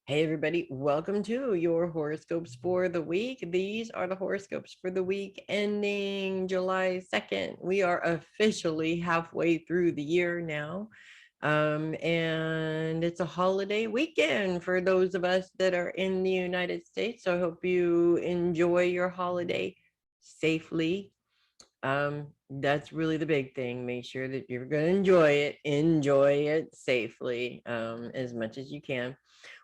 Hey, everybody, welcome to your horoscopes for the week. These are the horoscopes for the week ending July 2nd. We are officially halfway through the year now. And it's a holiday weekend for those of us that are in the United States. So I hope you enjoy your holiday safely. That's really the big thing. Make sure that you're going to enjoy it safely, as much as you can.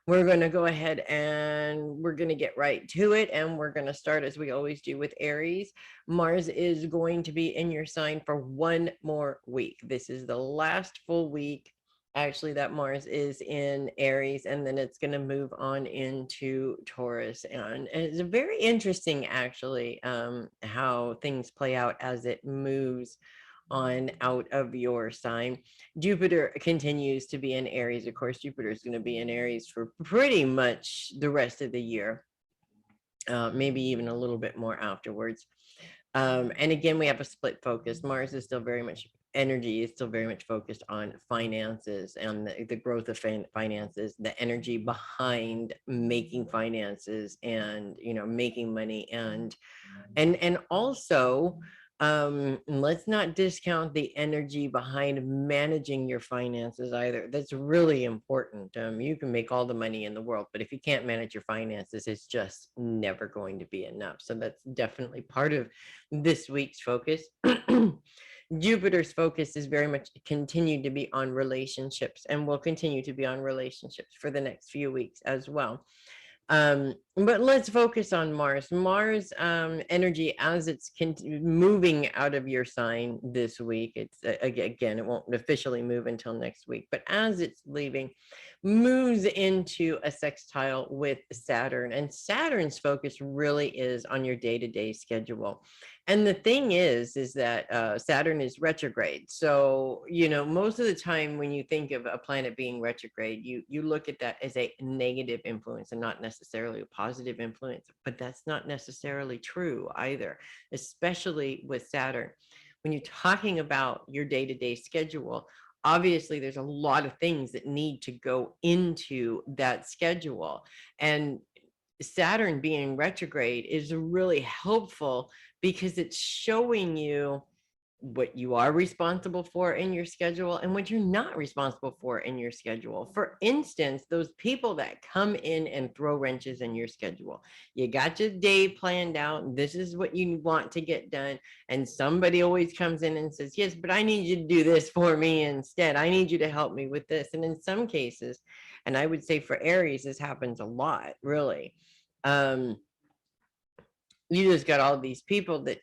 We're going to go ahead and we're going to get right to it. And we're going to start as we always do with Aries. Mars is going to be in your sign for one more week. This is the last full week, actually, that Mars is in Aries, and then it's going to move on into Taurus. And it's very interesting, actually, how things play out as it moves on out of your sign. Jupiter continues to be in Aries. Of course, Jupiter is going to be in Aries for pretty much the rest of the year, maybe even a little bit more afterwards. And again, we have a split focus. Mars is still very much energy is still very much focused on finances and the growth of finances, the energy behind making finances and making money and also let's not discount the energy behind managing your finances either. That's really important. You can make all the money in the world, but if you can't manage your finances, it's just never going to be enough. So that's definitely part of this week's focus. Jupiter's focus is very much continued to be on relationships and will continue to be on relationships for the next few weeks as well. But let's focus on Mars energy as it's moving out of your sign this week. It's again, it won't officially move until next week, but as it's leaving, moves into a sextile with Saturn, and Saturn's focus really is on your day-to-day schedule. And the thing is that Saturn is retrograde. So, most of the time when you think of a planet being retrograde, you look at that as a negative influence and not necessarily a positive influence. But that's not necessarily true either, especially with Saturn. When you're talking about your day-to-day schedule, obviously there's a lot of things that need to go into that schedule. And Saturn being retrograde is really helpful because it's showing you what you are responsible for in your schedule and what you're not responsible for in your schedule. For instance, those people that come in and throw wrenches in your schedule. You got your day planned out. This is what you want to get done. And somebody always comes in and says, yes, but I need you to do this for me instead. I need you to help me with this. And in some cases, and I would say for Aries, this happens a lot, really. Um, you just got all these people that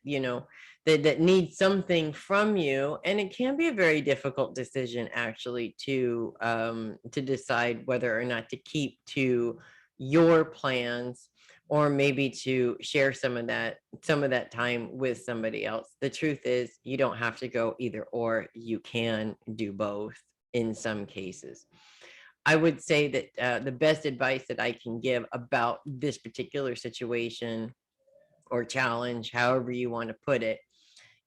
that need something from you, and it can be a very difficult decision actually to decide whether or not to keep to your plans or maybe to share some of that time with somebody else. The truth is you don't have to go either or. You can do both in some cases. I would say that the best advice that I can give about this particular situation or challenge, however you want to put it,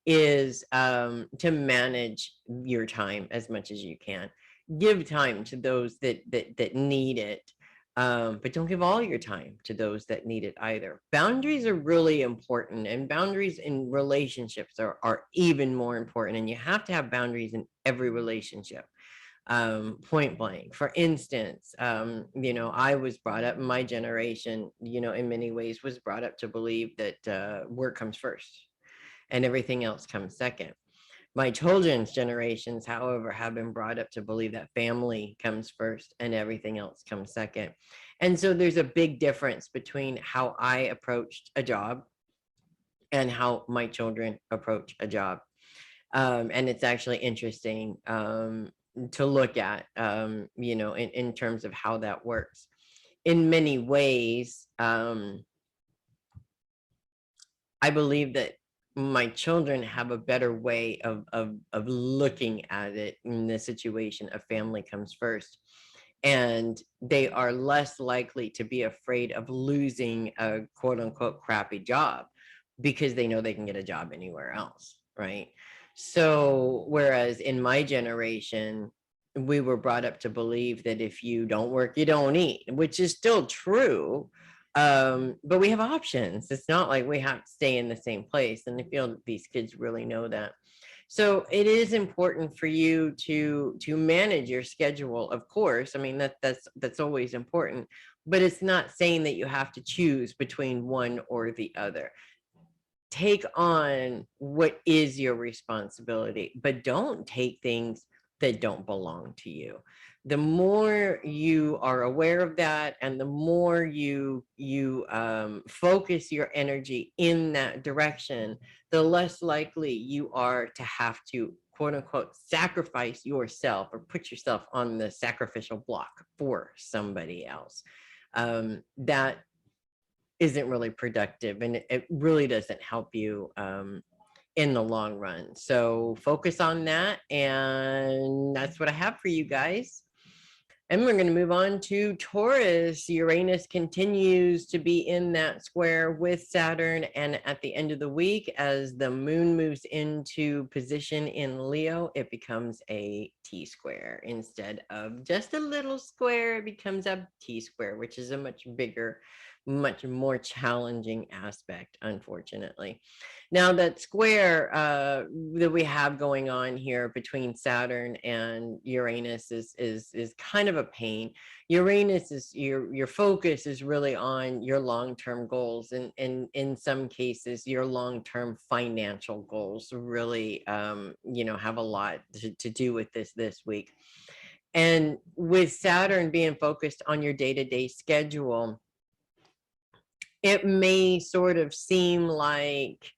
is to manage your time as much as you can. Give time to those that need it, but don't give all your time to those that need it either. Boundaries are really important, and boundaries in relationships are even more important. And you have to have boundaries in every relationship, point blank. For instance, I was brought up, my generation, in many ways was brought up to believe that work comes first and everything else comes second. My children's generations, however, have been brought up to believe that family comes first and everything else comes second. And so there's a big difference between how I approached a job and how my children approach a job. And it's actually interesting to look at, in terms of how that works. In many ways, I believe that my children have a better way of looking at it in the situation of family comes first. And they are less likely to be afraid of losing a quote unquote crappy job because they know they can get a job anywhere else, right? So, whereas in my generation, we were brought up to believe that if you don't work, you don't eat, which is still true. But we have options. It's not like we have to stay in the same place. And I feel that these kids really know that. So it is important for you to manage your schedule, of course. I mean, that's always important, but it's not saying that you have to choose between one or the other. Take on what is your responsibility, but don't take things that don't belong to you. The more you are aware of that, and the more you focus your energy in that direction, the less likely you are to have to, quote unquote, sacrifice yourself or put yourself on the sacrificial block for somebody else. That isn't really productive, and it really doesn't help you in the long run. So focus on that, and that's what I have for you guys. And we're going to move on to Taurus. Uranus continues to be in that square with Saturn, and at the end of the week, as the moon moves into position in Leo, it becomes a T square. Instead of just a little square, it becomes a T square, which is a much bigger, much more challenging aspect, unfortunately. Now, that square that we have going on here between Saturn and Uranus is kind of a pain. Uranus is your focus is really on your long-term goals, and in some cases, your long-term financial goals really have a lot to do with this week. And with Saturn being focused on your day-to-day schedule, it may sort of seem like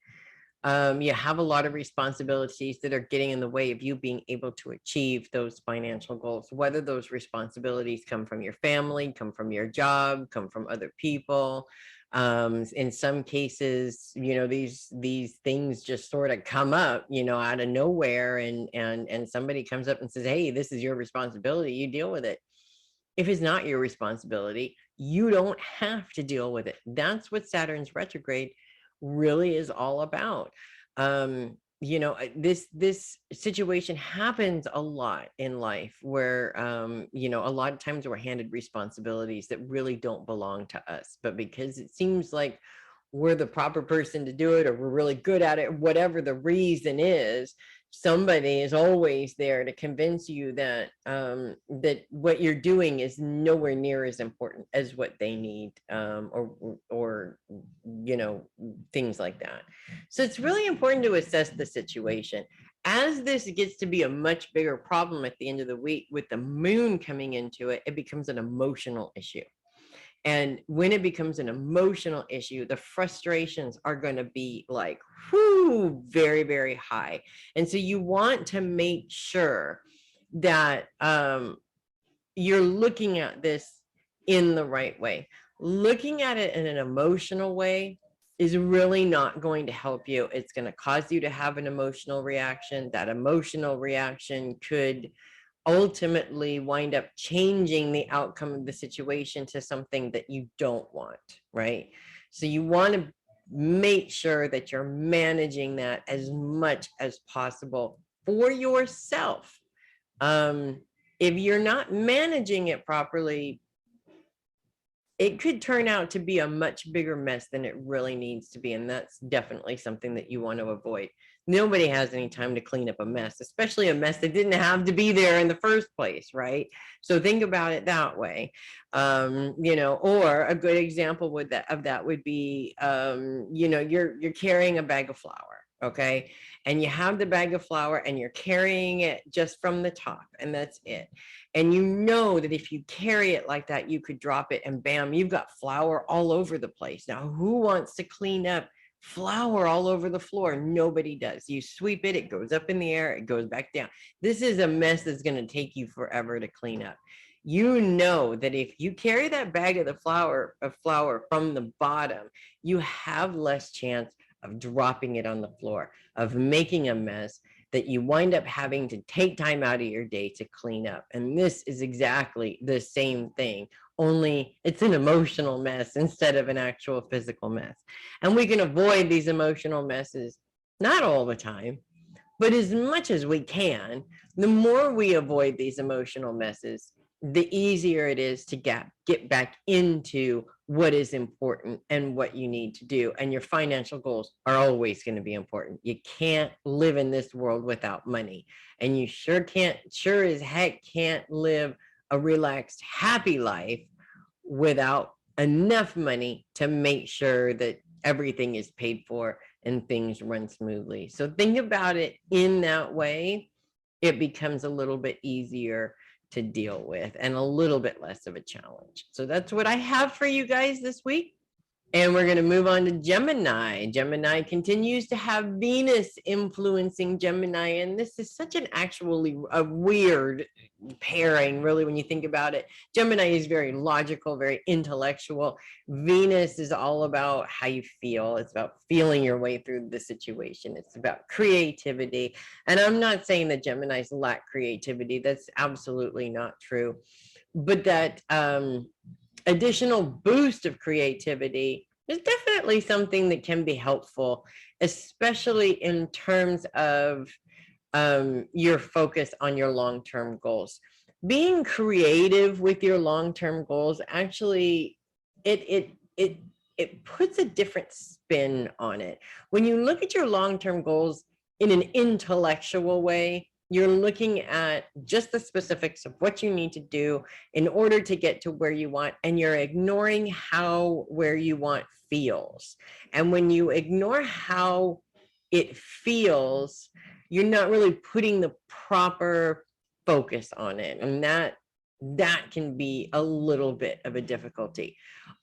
you have a lot of responsibilities that are getting in the way of you being able to achieve those financial goals, whether those responsibilities come from your family, come from your job, come from other people. In some cases, these things just sort of come up, out of nowhere, and somebody comes up and says, hey, this is your responsibility, you deal with it. If it's not your responsibility, you don't have to deal with it. That's what Saturn's retrograde really is all about. This situation happens a lot in life where, a lot of times we're handed responsibilities that really don't belong to us, but because it seems like we're the proper person to do it, or we're really good at it, whatever the reason is, somebody is always there to convince you that that what you're doing is nowhere near as important as what they need, or things like that. So it's really important to assess the situation. As this gets to be a much bigger problem at the end of the week, with the moon coming into it, it becomes an emotional issue. And when it becomes an emotional issue, the frustrations are going to be like, whoo, very, very high. And so you want to make sure that you're looking at this in the right way. Looking at it in an emotional way is really not going to help you. It's going to cause you to have an emotional reaction. That emotional reaction could ultimately wind up changing the outcome of the situation to something that you don't want, right? So you want to make sure that you're managing that as much as possible for yourself. If you're not managing it properly, it could turn out to be a much bigger mess than it really needs to be. And that's definitely something that you want to avoid. Nobody has any time to clean up a mess, especially a mess that didn't have to be there in the first place, right? So think about it that way. Or a good example of that would be, you're carrying a bag of flour, okay? And you have the bag of flour and you're carrying it just from the top, and that's it. And you know that if you carry it like that, you could drop it and bam, you've got flour all over the place. Now, who wants to clean up flour all over the floor? Nobody does. You sweep it, it goes up in the air, it goes back down. This is a mess that's going to take you forever to clean up. You know that if you carry that bag of flour from the bottom, you have less chance of dropping it on the floor, of making a mess that you wind up having to take time out of your day to clean up. And this is exactly the same thing, only it's an emotional mess instead of an actual physical mess. And we can avoid these emotional messes, not all the time, But as much as we can, the more we avoid these emotional messes, the easier it is to get back into what is important and what you need to do. And your financial goals are always going to be important. You can't live in this world without money. And you sure as heck can't live a relaxed, happy life without enough money to make sure that everything is paid for and things run smoothly. So think about it in that way. It becomes a little bit easier to deal with and a little bit less of a challenge. So that's what I have for you guys this week. And we're going to move on to Gemini. Gemini continues to have Venus influencing Gemini. And this is such an actually a weird pairing, really, when you think about it. Gemini is very logical, very intellectual. Venus is all about how you feel. It's about feeling your way through the situation. It's about creativity. And I'm not saying that Geminis lack creativity. That's absolutely not true. But that additional boost of creativity is definitely something that can be helpful, especially in terms of your focus on your long-term goals. Being creative with your long-term goals actually it puts a different spin on it. When you look at your long-term goals in an intellectual way, you're looking at just the specifics of what you need to do in order to get to where you want, and you're ignoring how where you want feels. And when you ignore how it feels, you're not really putting the proper focus on it. And that can be a little bit of a difficulty.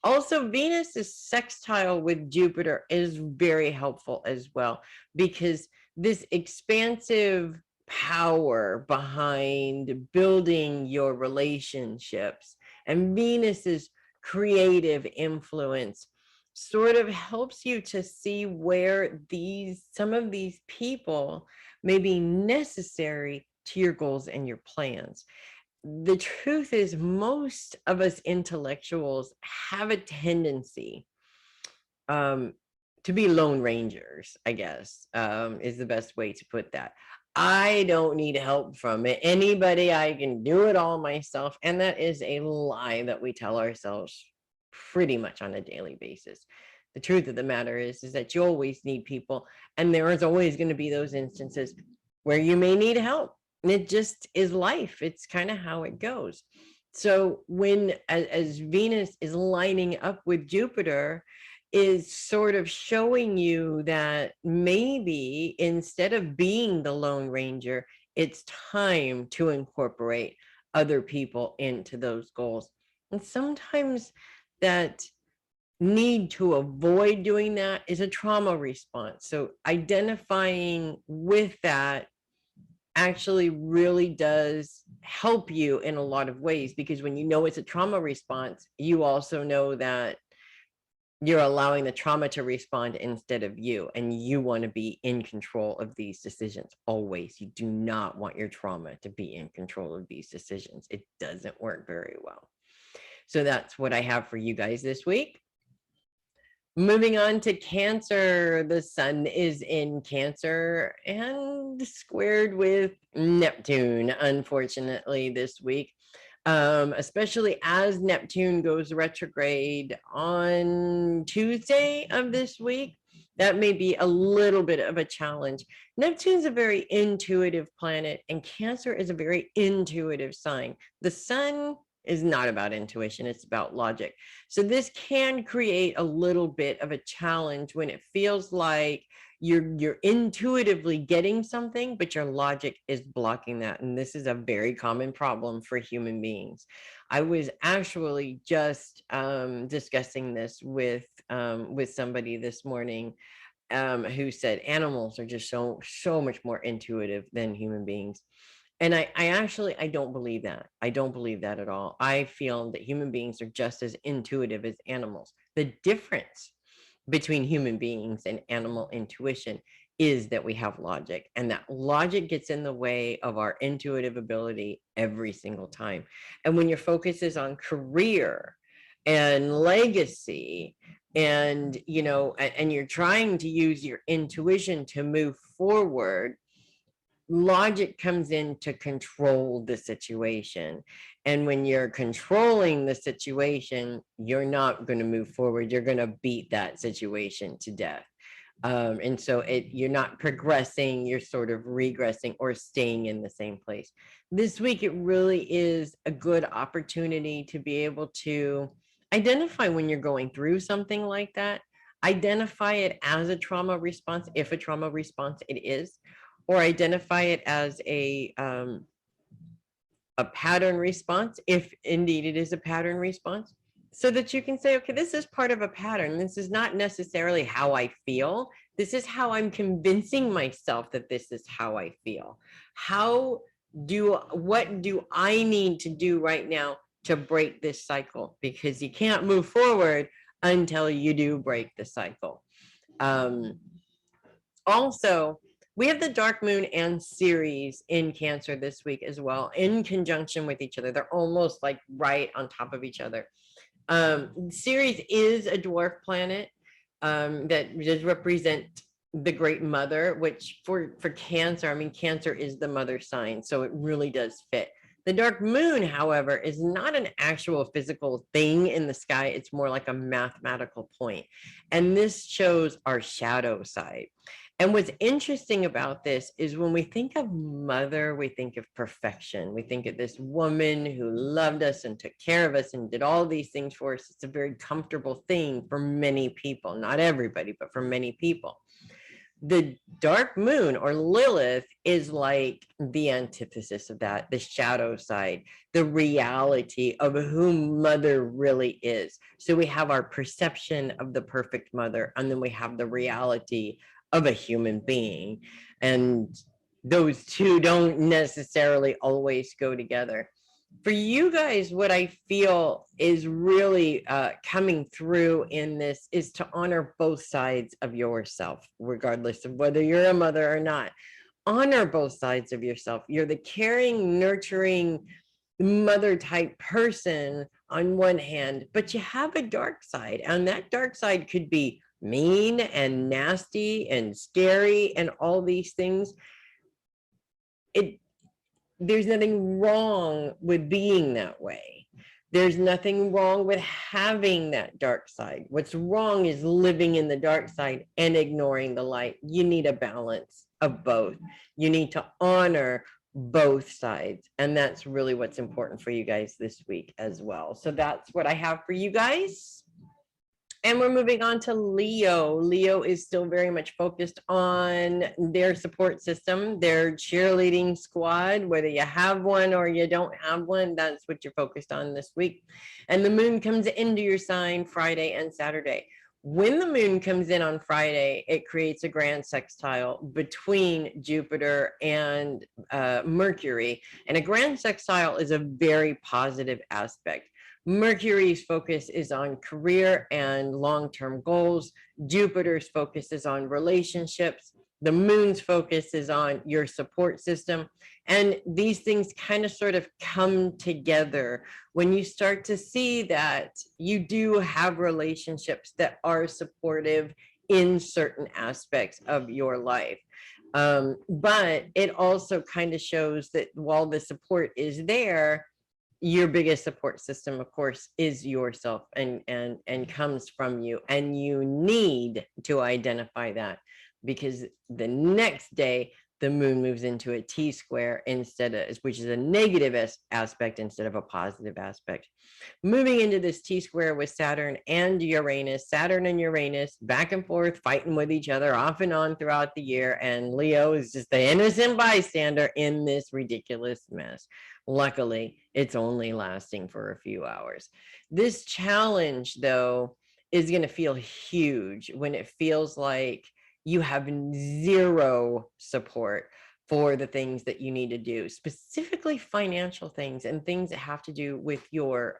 Also, Venus's sextile with Jupiter is very helpful as well, because this expansive power behind building your relationships and Venus's creative influence sort of helps you to see where some of these people may be necessary to your goals and your plans. The truth is, most of us intellectuals have a tendency to be lone rangers, I guess, is the best way to put that. I don't need help from anybody. I can do it all myself. And that is a lie that we tell ourselves pretty much on a daily basis. The truth of the matter is that you always need people. And there is always going to be those instances where you may need help. And it just is life. It's kind of how it goes. So when, as Venus is lining up with Jupiter, is sort of showing you that maybe instead of being the Lone Ranger, it's time to incorporate other people into those goals. And sometimes that need to avoid doing that is a trauma response. So identifying with that actually really does help you in a lot of ways, because when you know it's a trauma response, you also know that you're allowing the trauma to respond instead of you, and you want to be in control of these decisions always. You do not want your trauma to be in control of these decisions. It doesn't work very well. So that's what I have for you guys this week. Moving on to Cancer, the sun is in Cancer and squared with Neptune, unfortunately, this week. Especially as Neptune goes retrograde on Tuesday of this week. That may be a little bit of a challenge. Neptune's a very intuitive planet, and Cancer is a very intuitive sign. The sun is not about intuition, it's about logic. So this can create a little bit of a challenge when it feels like you're intuitively getting something, but your logic is blocking that. And this is a very common problem for human beings. I was actually just discussing this with somebody this morning who said animals are just so much more intuitive than human beings. And I don't believe that. I don't believe that at all. I feel that human beings are just as intuitive as animals. The difference between human beings and animal intuition is that we have logic, and that logic gets in the way of our intuitive ability every single time. And when your focus is on career and legacy, and and you're trying to use your intuition to move forward, logic comes in to control the situation. And when you're controlling the situation, you're not going to move forward. You're going to beat that situation to death. And so you're not progressing, you're sort of regressing or staying in the same place. This week, it really is a good opportunity to be able to identify when you're going through something like that, identify it as a trauma response, if a trauma response it is, or identify it as a pattern response, if indeed it is a pattern response, so that you can say, okay, this is part of a pattern. This is not necessarily how I feel. This is how I'm convincing myself that this is how I feel. What do I need to do right now to break this cycle? Because you can't move forward until you do break the cycle. Also, we have the dark moon and Ceres in Cancer this week as well, in conjunction with each other. They're almost like right on top of each other. Ceres is a dwarf planet that does represent the great mother, which for Cancer, I mean, Cancer is the mother sign, so it really does fit. The dark moon, however, is not an actual physical thing in the sky. It's more like a mathematical point. And this shows our shadow side. And what's interesting about this is when we think of mother, we think of perfection. We think of this woman who loved us and took care of us and did all these things for us. It's a very comfortable thing for many people, not everybody, but for many people. The dark moon or Lilith is like the antithesis of that, the shadow side, the reality of who mother really is. So we have our perception of the perfect mother, and then we have the reality of a human being. And those two don't necessarily always go together. For you guys, what I feel is really coming through in this is to honor both sides of yourself, regardless of whether you're a mother or not. Honor both sides of yourself. You're the caring, nurturing, mother type person on one hand, but you have a dark side, and that dark side could be mean and nasty and scary and all these things. There's nothing wrong with being that way. There's nothing wrong with having that dark side. What's wrong is living in the dark side and ignoring the light. You need a balance of both. You need to honor both sides. And that's really what's important for you guys this week as well. So that's what I have for you guys. And we're moving on to Leo. Leo is still very much focused on their support system, their cheerleading squad, whether you have one or you don't have one, that's what you're focused on this week. And the moon comes into your sign Friday and Saturday. When the moon comes in on Friday, it creates a grand sextile between Jupiter and Mercury. And a grand sextile is a very positive aspect. Mercury's focus is on career and long-term goals. Jupiter's focus is on relationships. The moon's focus is on your support system. And these things kind of sort of come together when you start to see that you do have relationships that are supportive in certain aspects of your life. But it also kind of shows that while the support is there, your biggest support system, of course, is yourself and comes from you. And you need to identify that, because the next day the moon moves into a T-square instead of, which is a negative aspect instead of a positive aspect. Moving into this T-square with Saturn and Uranus, Saturn and Uranus back and forth, fighting with each other off and on throughout the year. And Leo is just the innocent bystander in this ridiculous mess. Luckily, it's only lasting for a few hours. This challenge, though, is going to feel huge when it feels like you have zero support for the things that you need to do, specifically financial things and things that have to do with your,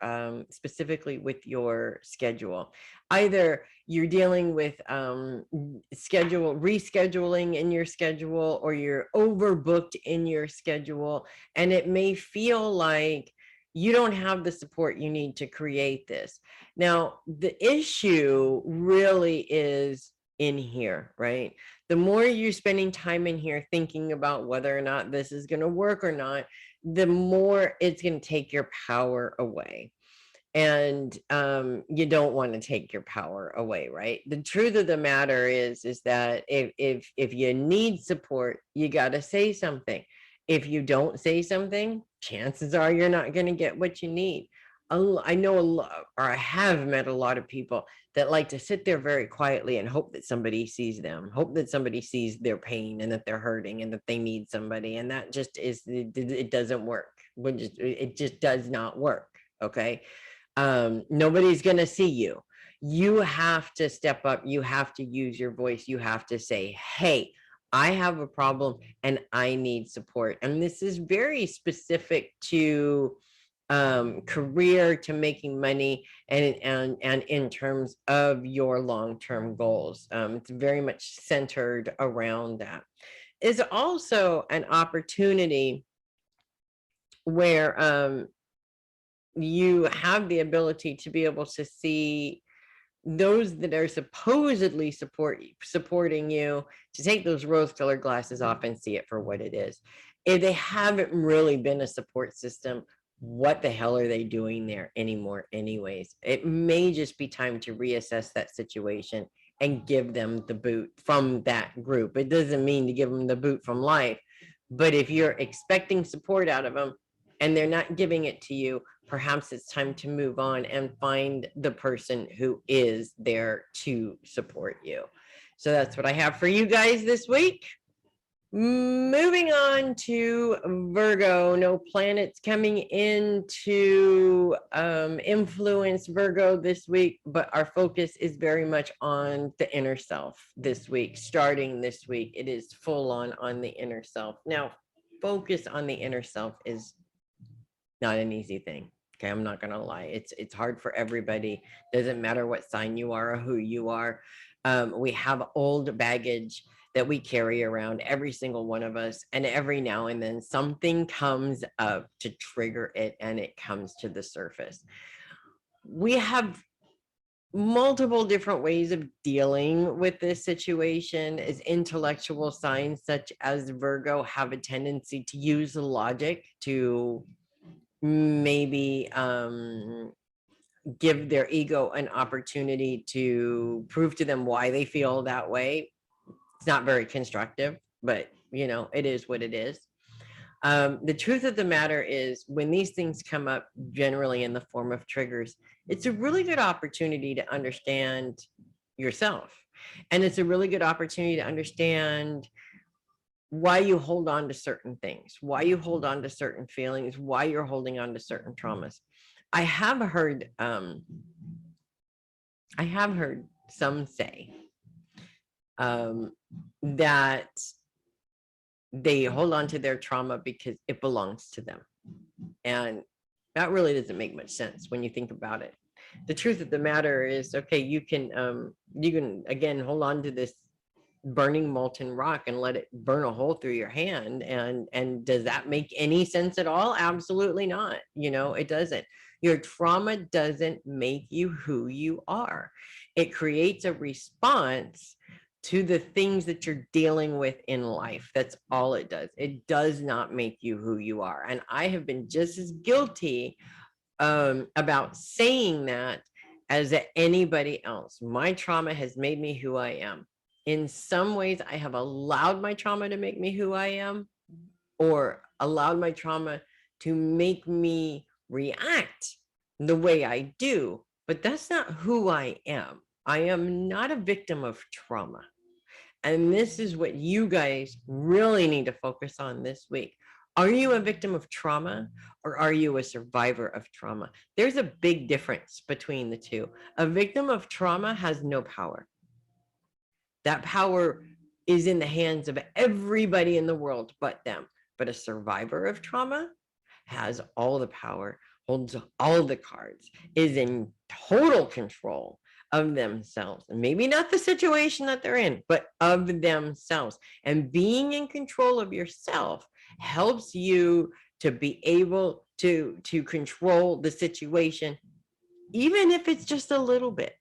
specifically with your schedule. Either you're dealing with rescheduling in your schedule, or you're overbooked in your schedule, and it may feel like you don't have the support you need to create this. Now, the issue really is in here, right? The more you're spending time in here thinking about whether or not this is going to work or not, the more it's going to take your power away. And you don't want to take your power away, right? The truth of the matter is that if you need support, you got to say something. If you don't say something, chances are you're not going to get what you need. I know a lot, or I have met a lot of people that like to sit there very quietly and hope that somebody sees them, hope that somebody sees their pain and that they're hurting and that they need somebody. And that just is, it doesn't work. It just does not work. Okay. Nobody's going to see you. You have to step up. You have to use your voice. You have to say, hey, I have a problem and I need support. And this is very specific to career, to making money, and in terms of your long-term goals. It's very much centered around that. Is also an opportunity where you have the ability to be able to see those that are supposedly supporting you, to take those rose-colored glasses off and see it for what it is. If they haven't really been a support system, what the hell are they doing there anymore anyways? It may just be time to reassess that situation and give them the boot from that group. It doesn't mean to give them the boot from life, but if you're expecting support out of them and they're not giving it to you, perhaps it's time to move on and find the person who is there to support you. So that's what I have for you guys this week. Moving on to Virgo, no planets coming in to influence Virgo this week, but our focus is very much on the inner self this week. Starting this week, it is full on the inner self. Now, focus on the inner self is not an easy thing. Okay, I'm not gonna lie. It's hard for everybody. Doesn't matter what sign you are or who you are. We have old baggage that we carry around, every single one of us, and every now and then something comes up to trigger it and it comes to the surface. We have multiple different ways of dealing with this situation. As intellectual signs such as Virgo have a tendency to use logic to maybe give their ego an opportunity to prove to them why they feel that way. It's not very constructive, but you know, it is what it is. The truth of the matter is, when these things come up, generally in the form of triggers, it's a really good opportunity to understand yourself. And it's a really good opportunity to understand why you hold on to certain things, why you hold on to certain feelings, why you're holding on to certain traumas. I have heard some say that they hold on to their trauma because it belongs to them. And that really doesn't make much sense when you think about it. The truth of the matter is, okay, you can again hold on to this burning molten rock and let it burn a hole through your hand, and does that make any sense at all? Absolutely not. You know, it doesn't. Your trauma doesn't make you who you are. It creates a response to the things that you're dealing with in life. That's all it does. It does not make you who you are. And I have been just as guilty about saying that as anybody else. My trauma has made me who I am. In some ways, I have allowed my trauma to make me who I am, or allowed my trauma to make me react the way I do, but that's not who I am. I am not a victim of trauma. And this is what you guys really need to focus on this week. Are you a victim of trauma, or are you a survivor of trauma? There's a big difference between the two. A victim of trauma has no power. That power is in the hands of everybody in the world but them. But a survivor of trauma has all the power, holds all the cards, is in total control of themselves. And maybe not the situation that they're in, but of themselves. And being in control of yourself helps you to be able to control the situation, even if it's just a little bit.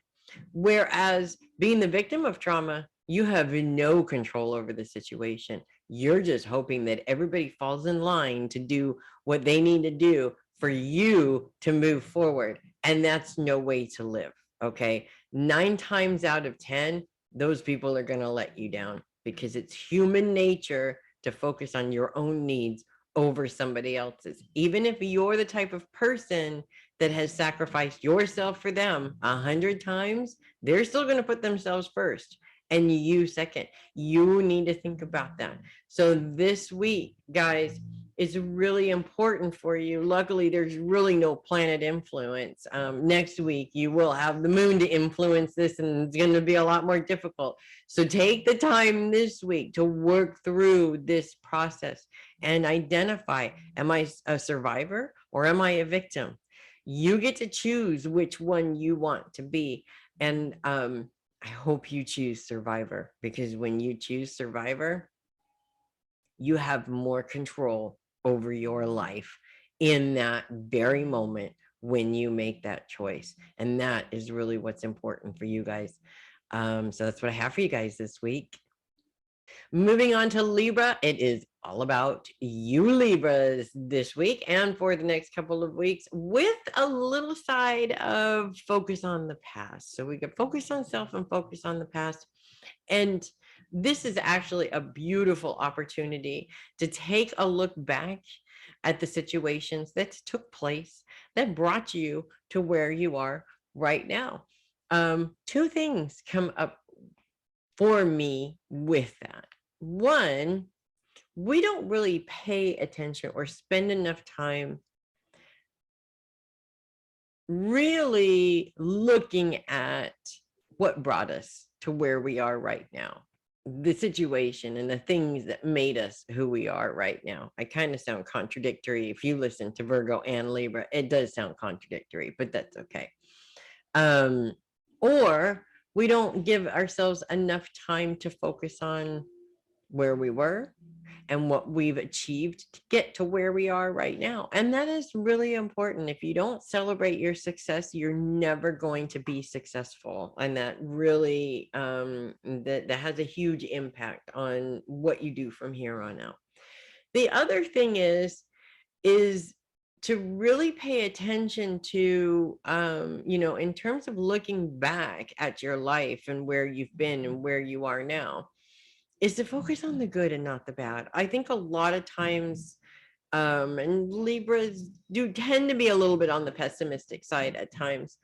Whereas being the victim of trauma, you have no control over the situation. You're just hoping that everybody falls in line to do what they need to do for you to move forward. And that's no way to live. Okay. 9 times out of 10, those people are going to let you down because it's human nature to focus on your own needs over somebody else's. Even if you're the type of person that has sacrificed yourself for them 100 times, they're still going to put themselves first and you second. You need to think about that. So this week, guys, is really important for you. Luckily, there's really no planet influence. Next week, you will have the moon to influence this, and it's going to be a lot more difficult. So take the time this week to work through this process and identify, am I a survivor or am I a victim? You get to choose which one you want to be. And I hope you choose survivor, because when you choose survivor, you have more control over your life in that very moment when you make that choice. And that is really what's important for you guys. So that's what I have for you guys this week. Moving on to Libra, it is all about you Libras this week and for the next couple of weeks, with a little side of focus on the past. So we could focus on self and focus on the past. And this is actually a beautiful opportunity to take a look back at the situations that took place that brought you to where you are right now. Two things come up for me with that. One, we don't really pay attention or spend enough time really looking at what brought us to where we are right now, the situation and the things that made us who we are right now. I kind of sound contradictory. If you listen to Virgo and Libra, it does sound contradictory, but that's okay. Or we don't give ourselves enough time to focus on where we were and what we've achieved to get to where we are right now. And that is really important. If you don't celebrate your success, you're never going to be successful. And that really, that has a huge impact on what you do from here on out. The other thing is to really pay attention to, in terms of looking back at your life and where you've been and where you are now, is to focus on the good and not the bad. I think a lot of times, and Libras do tend to be a little bit on the pessimistic side at times.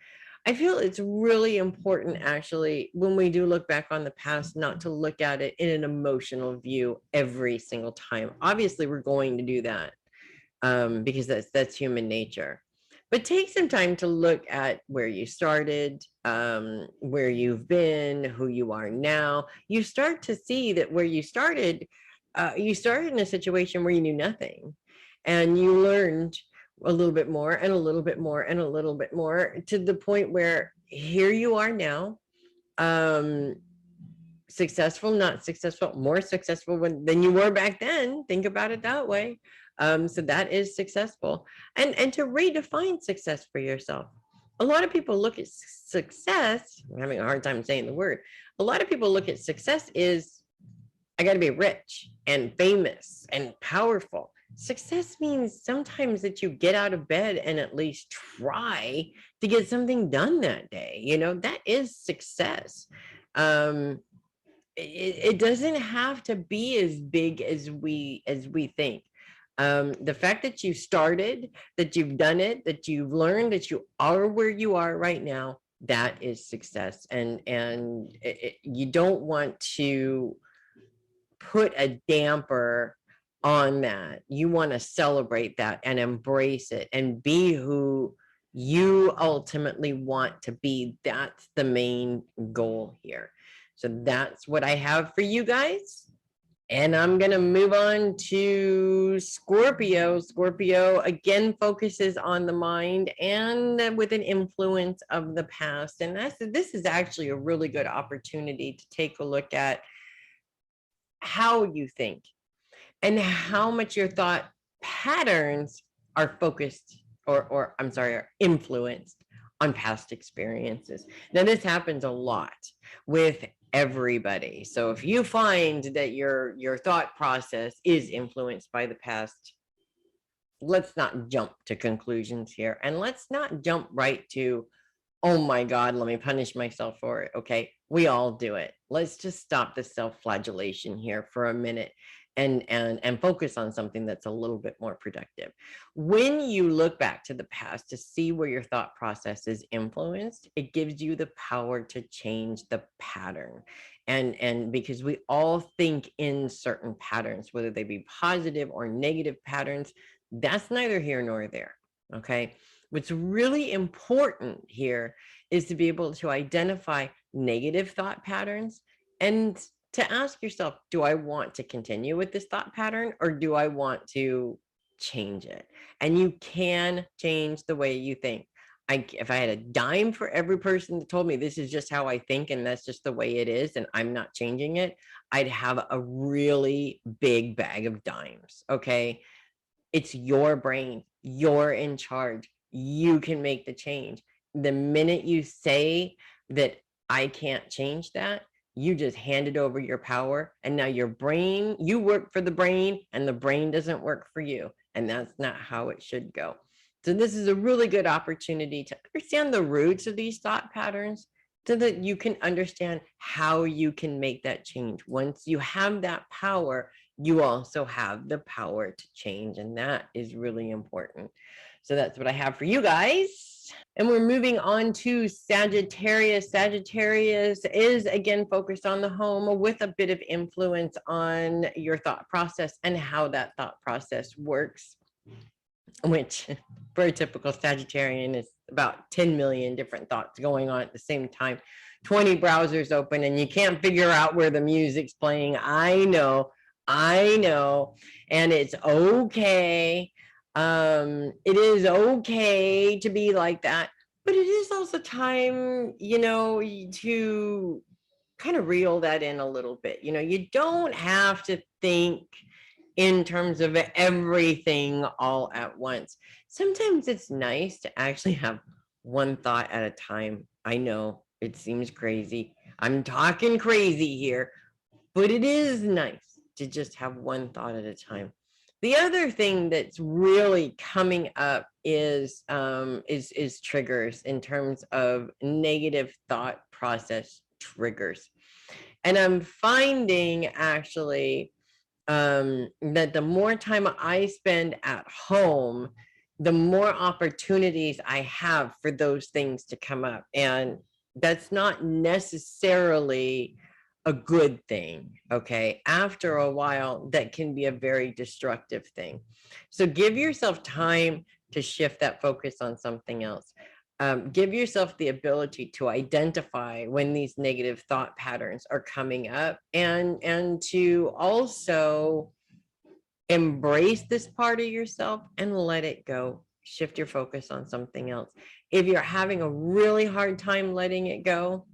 I feel it's really important, actually, when we do look back on the past, not to look at it in an emotional view every single time. Obviously, we're going to do that because that's human nature. But take some time to look at where you started, where you've been, who you are now. You start to see that where you started in a situation where you knew nothing, and you learned a little bit more and a little bit more and a little bit more to the point where here you are now, successful, not successful, more successful than you were back then. Think about it that way. So that is successful. And to redefine success for yourself. A lot of people look at success, I'm having a hard time saying the word. A lot of people look at success is, I got to be rich and famous and powerful. Success means sometimes that you get out of bed and at least try to get something done that day. That is success. It doesn't have to be as big as we think. The fact that you started, that you've done it, that you've learned, that you are where you are right now, that is success. And you don't want to put a damper on that. You want to celebrate that and embrace it and be who you ultimately want to be. That's the main goal here. So that's what I have for you guys. And I'm going to move on to Scorpio. Scorpio, again, focuses on the mind and with an influence of the past. And this is actually a really good opportunity to take a look at how you think and how much your thought patterns are focused or I'm sorry, are influenced on past experiences. Now, this happens a lot with everybody. So if you find that your thought process is influenced by the past, let's not jump to conclusions here, and let's not jump right to, oh my God, let me punish myself for it. Okay. We all do it. Let's just stop the self-flagellation here for a minute and focus on something that's a little bit more productive. When you look back to the past to see where your thought process is influenced, it gives you the power to change the pattern. And because we all think in certain patterns, whether they be positive or negative patterns, that's neither here nor there. Okay. What's really important here is to be able to identify negative thought patterns and to ask yourself, do I want to continue with this thought pattern or do I want to change it? And you can change the way you think. If I had a dime for every person that told me this is just how I think and that's just the way it is and I'm not changing it, I'd have a really big bag of dimes. Okay. It's your brain. You're in charge. You can make the change. The minute you say that I can't change that, you just handed over your power. And now your brain, you work for the brain and the brain doesn't work for you. And that's not how it should go. So this is a really good opportunity to understand the roots of these thought patterns so that you can understand how you can make that change. Once you have that power, you also have the power to change. And that is really important. So that's what I have for you guys. And we're moving on to Sagittarius. Sagittarius is again focused on the home with a bit of influence on your thought process and how that thought process works, which for a typical Sagittarian is about 10 million different thoughts going on at the same time, 20 browsers open, and you can't figure out where the music's playing. I know, and it's okay. It is okay to be like that, but it is also time, to kind of reel that in a little bit. You don't have to think in terms of everything all at once. Sometimes it's nice to actually have one thought at a time. I know it seems crazy. I'm talking crazy here, but it is nice to just have one thought at a time. The other thing that's really coming up is triggers in terms of negative thought process triggers. And I'm finding actually that the more time I spend at home, the more opportunities I have for those things to come up. And that's not necessarily a good thing. Okay. After a while, that can be a very destructive thing. So give yourself time to shift that focus on something else. Give yourself the ability to identify when these negative thought patterns are coming up and to also embrace this part of yourself and let it go. Shift your focus on something else. If you're having a really hard time letting it go,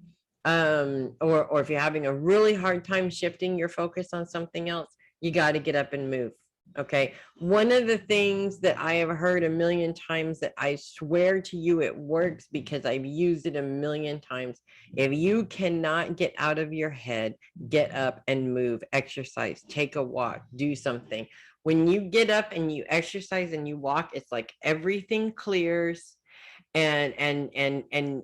or if you're having a really hard time shifting your focus on something else, you got to get up and move. Okay. One of the things that I have heard a million times that I swear to you it works because I've used it a million times. If you cannot get out of your head, get up and move, exercise, take a walk, do something. When you get up and you exercise and you walk, it's like everything clears. And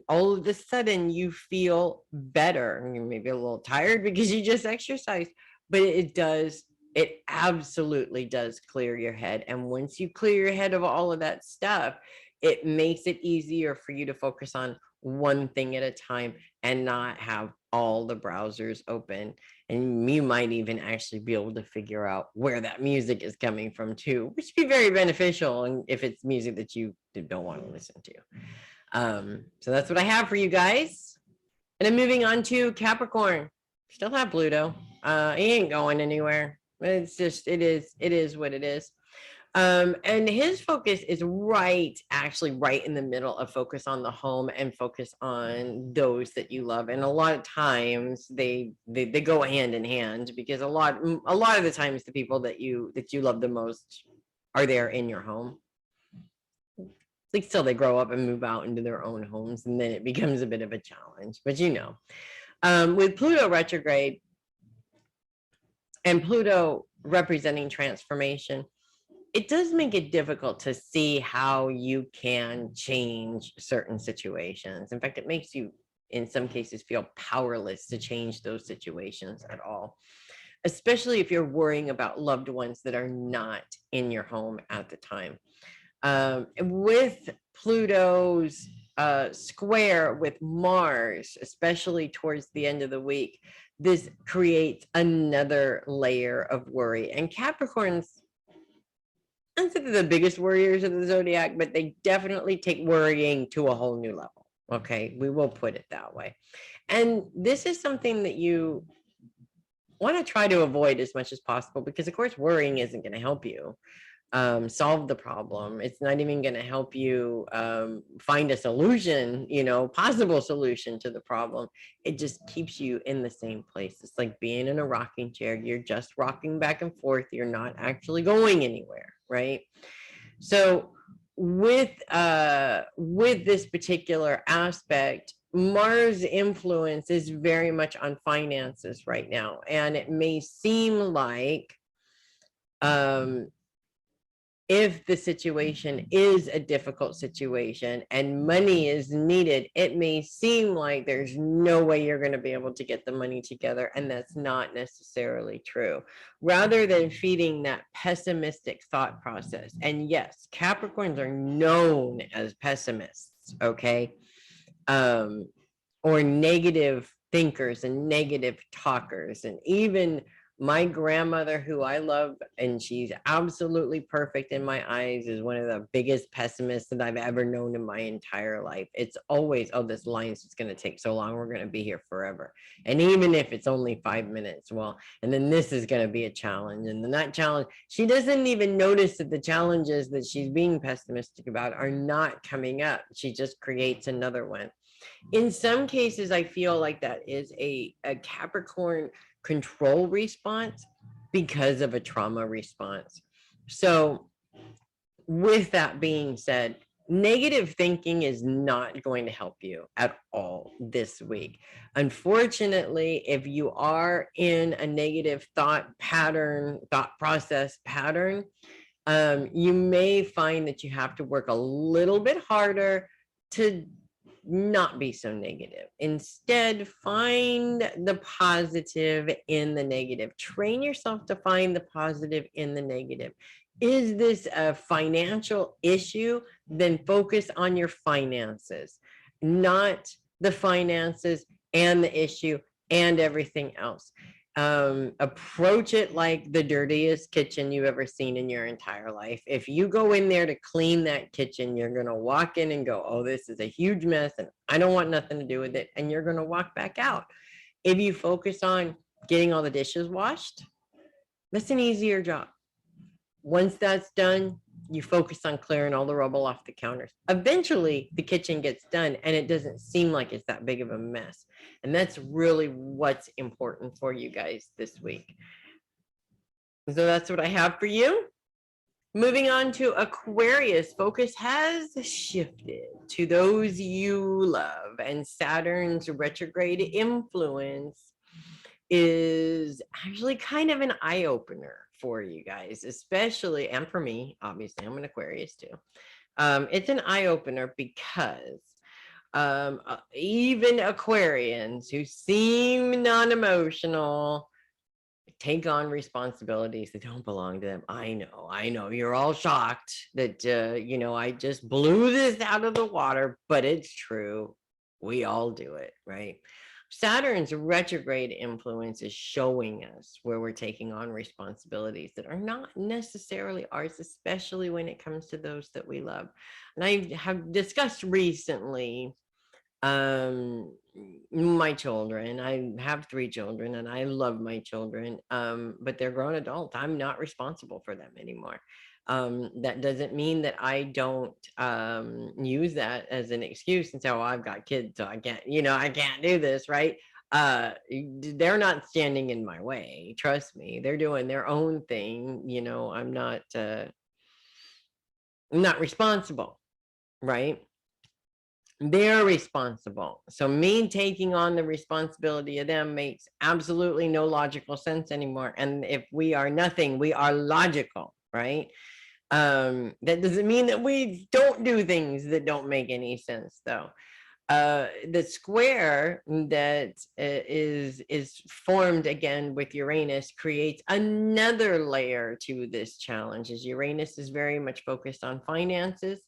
all of a sudden you feel better. You're maybe a little tired because you just exercised, but it absolutely does clear your head. And once you clear your head of all of that stuff, it makes it easier for you to focus on one thing at a time and not have all the browsers open. And you might even actually be able to figure out where that music is coming from too, which would be very beneficial. And if it's music that you don't want to listen to. So that's what I have for you guys. And I'm moving on to Capricorn. Still have Pluto. He ain't going anywhere. It's just, it is what it is. And his focus is actually right in the middle of focus on the home and focus on those that you love. And a lot of times they go hand in hand because a lot of the times the people that you love the most are there in your home. Like still they grow up and move out into their own homes, and then it becomes a bit of a challenge. But with Pluto retrograde and Pluto representing transformation, it does make it difficult to see how you can change certain situations. In fact, it makes you, in some cases, feel powerless to change those situations at all, especially if you're worrying about loved ones that are not in your home at the time. With Pluto's square with Mars, especially towards the end of the week, this creates another layer of worry. And Capricorns, I don't think they're the biggest worriers of the zodiac, but they definitely take worrying to a whole new level. Okay, we will put it that way. And this is something that you want to try to avoid as much as possible, because of course worrying isn't going to help you solve the problem. It's not even going to help you find a solution, possible solution to the problem. It just keeps you in the same place. It's like being in a rocking chair. You're just rocking back and forth. You're not actually going anywhere, right? So with this particular aspect, Mars influence is very much on finances right now, and it may seem like if the situation is a difficult situation and money is needed, it may seem like there's no way you're going to be able to get the money together, and that's not necessarily true. Rather than feeding that pessimistic thought process, and yes, Capricorns are known as pessimists, okay, or negative thinkers and negative talkers, and even my grandmother, who I love, and she's absolutely perfect in my eyes, is one of the biggest pessimists that I've ever known in my entire life. It's always, oh, this line's just going to take so long. We're going to be here forever. And even if it's only 5 minutes, well, and then this is going to be a challenge. And then that challenge, she doesn't even notice that the challenges that she's being pessimistic about are not coming up. She just creates another one. In some cases, I feel like that is a Capricorn control response because of a trauma response. So with that being said, negative thinking is not going to help you at all this week. Unfortunately, if you are in a negative thought process pattern, you may find that you have to work a little bit harder to not be so negative. Instead, find the positive in the negative. Train yourself to find the positive in the negative. Is this a financial issue? Then focus on your finances, not the finances and the issue and everything else. Approach it like the dirtiest kitchen you've ever seen in your entire life. If you go in there to clean that kitchen, you're going to walk in and go, oh, this is a huge mess and I don't want nothing to do with it. And you're going to walk back out. If you focus on getting all the dishes washed, that's an easier job. Once that's done, you focus on clearing all the rubble off the counters. Eventually, the kitchen gets done and it doesn't seem like it's that big of a mess. And that's really what's important for you guys this week. So that's what I have for you. Moving on to Aquarius, focus has shifted to those you love, and Saturn's retrograde influence is actually kind of an eye-opener for you guys, especially, and for me, obviously, I'm an Aquarius too. It's an eye-opener because even Aquarians who seem non-emotional take on responsibilities that don't belong to them. I know, you're all shocked that, I just blew this out of the water, but it's true. We all do it, right? Saturn's retrograde influence is showing us where we're taking on responsibilities that are not necessarily ours, especially when it comes to those that we love. And I have discussed recently my children. I have 3 children and I love my children, but they're grown adults. I'm not responsible for them anymore. That doesn't mean that I don't use that as an excuse and say, oh, I've got kids, so I can't do this, right? They're not standing in my way. Trust me, they're doing their own thing. I'm not responsible. right? They're responsible. So me taking on the responsibility of them makes absolutely no logical sense anymore. And if we are nothing, we are logical, right? That doesn't mean that we don't do things that don't make any sense, though. The square that is formed again with Uranus creates another layer to this challenge, as Uranus is very much focused on finances.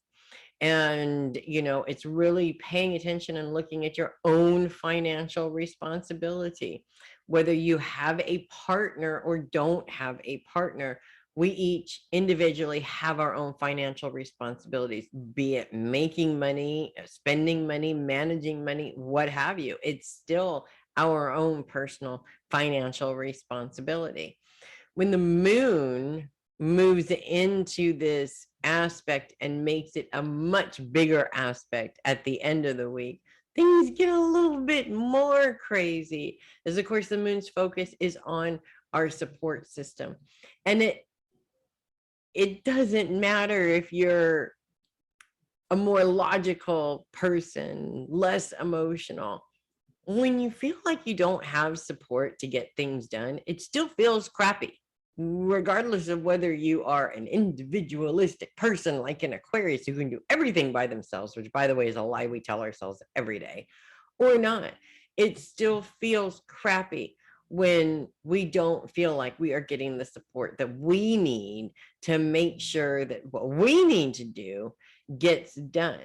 And it's really paying attention and looking at your own financial responsibility, whether you have a partner or don't have a partner. We each individually have our own financial responsibilities, be it making money, spending money, managing money, what have you. It's still our own personal financial responsibility. When the moon moves into this aspect and makes it a much bigger aspect at the end of the week, things get a little bit more crazy, as of course the moon's focus is on our support system. And it doesn't matter if you're a more logical person, less emotional. When you feel like you don't have support to get things done, it still feels crappy, regardless of whether you are an individualistic person like an Aquarius who can do everything by themselves, which, by the way, is a lie we tell ourselves every day, or not. It still feels crappy when we don't feel like we are getting the support that we need to make sure that what we need to do gets done.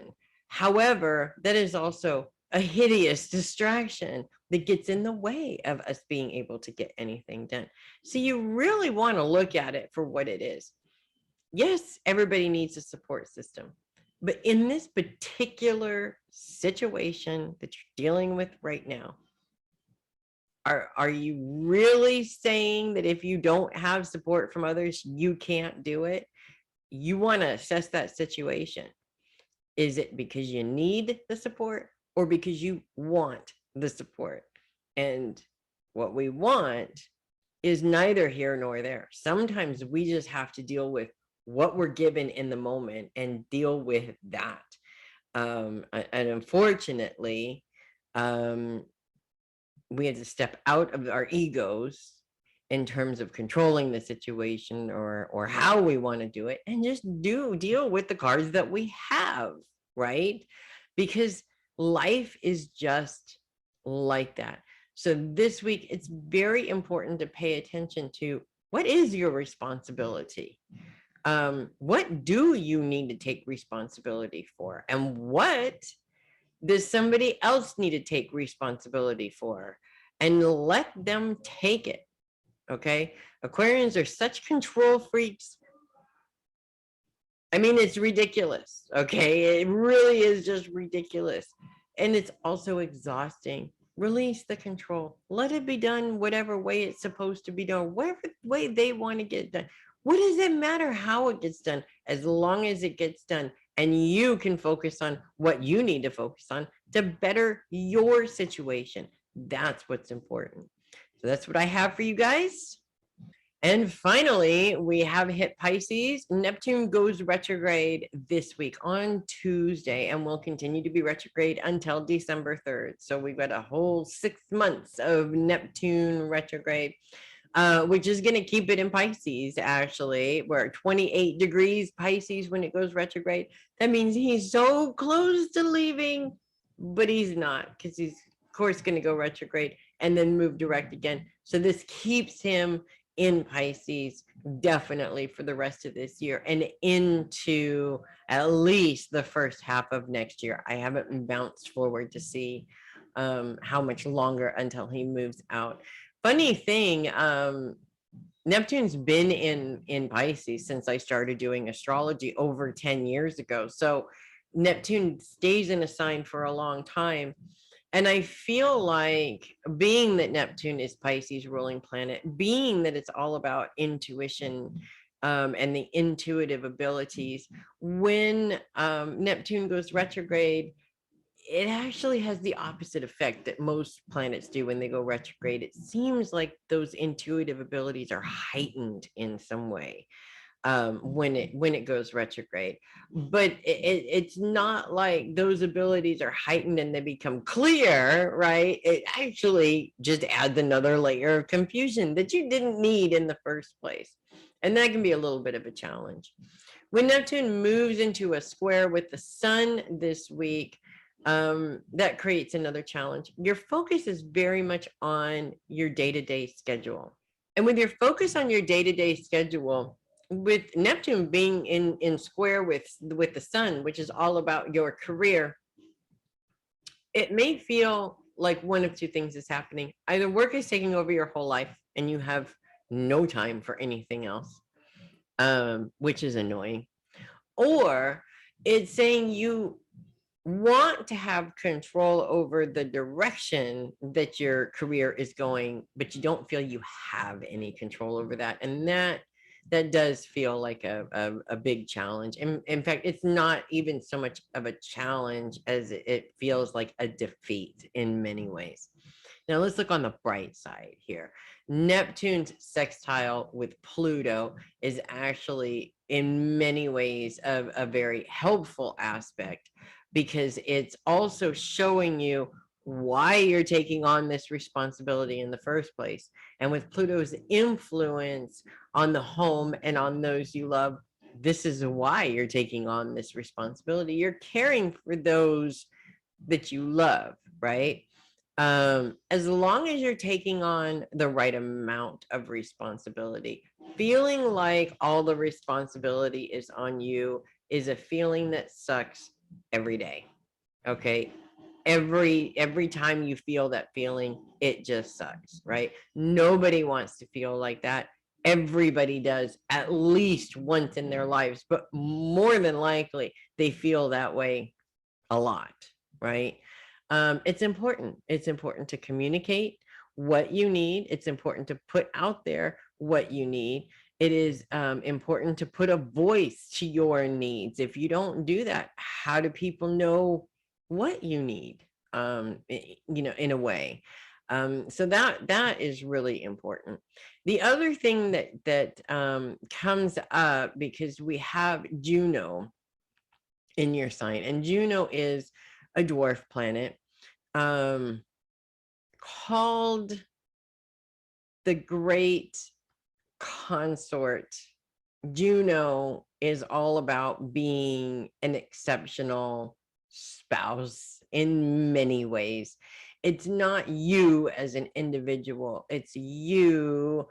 However, that is also a hideous distraction that gets in the way of us being able to get anything done. So you really want to look at it for what it is. Yes, everybody needs a support system, but in this particular situation that you're dealing with right now, are you really saying that if you don't have support from others, you can't do it? You want to assess that situation. Is it because you need the support or because you want the support? And what we want is neither here nor there. Sometimes we just have to deal with what we're given in the moment and deal with that. And unfortunately, we had to step out of our egos in terms of controlling the situation or how we want to do it, and just deal with the cards that we have, right? Because life is just like that. So this week it's very important to pay attention to what is your responsibility. What do you need to take responsibility for, and what does somebody else need to take responsibility for? And let them take it. Okay. Aquarians are such control freaks. I mean, it's ridiculous. Okay. It really is just ridiculous. And it's also exhausting. Release the control. Let it be done whatever way it's supposed to be done, whatever way they want to get it done. What does it matter how it gets done, as long as it gets done and you can focus on what you need to focus on to better your situation? That's what's important. So that's what I have for you guys. And finally, we have hit Pisces. Neptune goes retrograde this week on Tuesday and will continue to be retrograde until December 3rd. So we've got a whole 6 months of Neptune retrograde, which is going to keep it in Pisces, actually. We're 28 degrees Pisces when it goes retrograde. That means he's so close to leaving, but he's not, because he's, of course, going to go retrograde and then move direct again. So this keeps him in Pisces definitely for the rest of this year and into at least the first half of next year. I haven't bounced forward to see how much longer until he moves out. Funny thing, Neptune's been in Pisces since I started doing astrology over 10 years ago. So Neptune stays in a sign for a long time. And I feel like, being that Neptune is Pisces ruling planet, being that it's all about intuition and the intuitive abilities, when Neptune goes retrograde, it actually has the opposite effect that most planets do when they go retrograde. It seems like those intuitive abilities are heightened in some way. when it goes retrograde. But it's not like those abilities are heightened and they become clear, right? It actually just adds another layer of confusion that you didn't need in the first place. And that can be a little bit of a challenge. When Neptune moves into a square with the sun this week, that creates another challenge. Your focus is very much on your day-to-day schedule. And with your focus on your day-to-day schedule, with Neptune being in square with the sun, which is all about your career, it may feel like one of two things is happening. Either work is taking over your whole life and you have no time for anything else, which is annoying, or it's saying you want to have control over the direction that your career is going, but you don't feel you have any control over that. And that does feel like a big challenge. In fact, it's not even so much of a challenge as it feels like a defeat in many ways. Now let's look on the bright side here. Neptune's sextile with Pluto is actually in many ways a very helpful aspect, because it's also showing you why you're taking on this responsibility in the first place. And with Pluto's influence on the home and on those you love, this is why you're taking on this responsibility. You're caring for those that you love, right? As long as you're taking on the right amount of responsibility, feeling like all the responsibility is on you is a feeling that sucks every day. Okay. Every time you feel that feeling, it just sucks, right? Nobody wants to feel like that. Everybody does at least once in their lives, but more than likely they feel that way a lot, right? It's important. It's important to communicate what you need. It's important to put out there what you need. It is important to put a voice to your needs. If you don't do that, how do people know what you need? In a way. So that is really important. The other thing that comes up, because we have Juno in your sign, and Juno is a dwarf planet, called the Great Consort. Juno is all about being an exceptional spouse in many ways. It's not you as an individual, it's you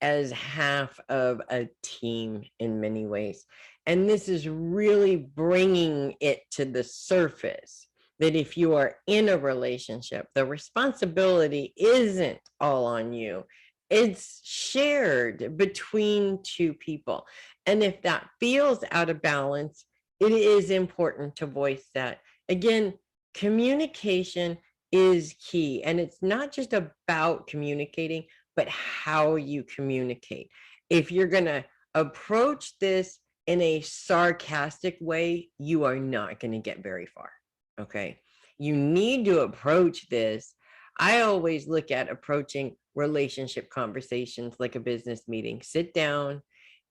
as half of a team in many ways. And this is really bringing it to the surface that if you are in a relationship, the responsibility isn't all on you. It's shared between two people. And if that feels out of balance, it is important to voice that. Again, communication is key. And it's not just about communicating, but how you communicate. If you're going to approach this in a sarcastic way, you are not going to get very far. Okay. You need to approach this. I always look at approaching relationship conversations like a business meeting. Sit down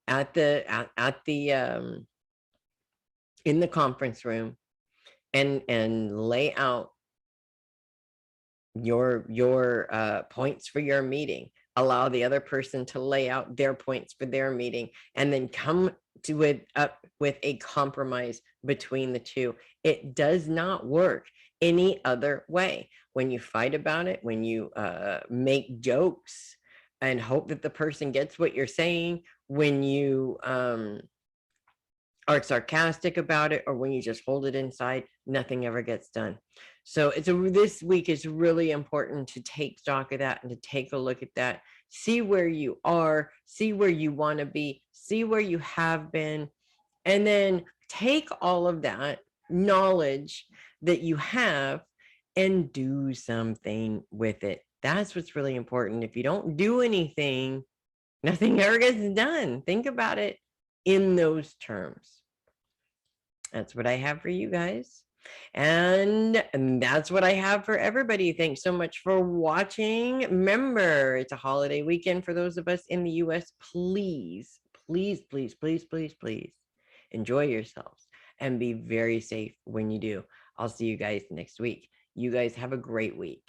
at the in the conference room and lay out your points for your meeting. Allow the other person to lay out their points for their meeting, and then come to it up with a compromise between the two. It does not work any other way. When you fight about it, when you make jokes and hope that the person gets what you're saying, when you are sarcastic about it, or when you just hold it inside, nothing ever gets done. So this week is really important to take stock of that and to take a look at that. See where you are, see where you want to be, see where you have been, and then take all of that knowledge that you have and do something with it. That's what's really important. If you don't do anything, nothing ever gets done. Think about it in those terms. That's what I have for you guys. And that's what I have for everybody. Thanks so much for watching. Remember, it's a holiday weekend for those of us in the US. Please, please, please, please, please, please enjoy yourselves and be very safe when you do. I'll see you guys next week. You guys have a great week.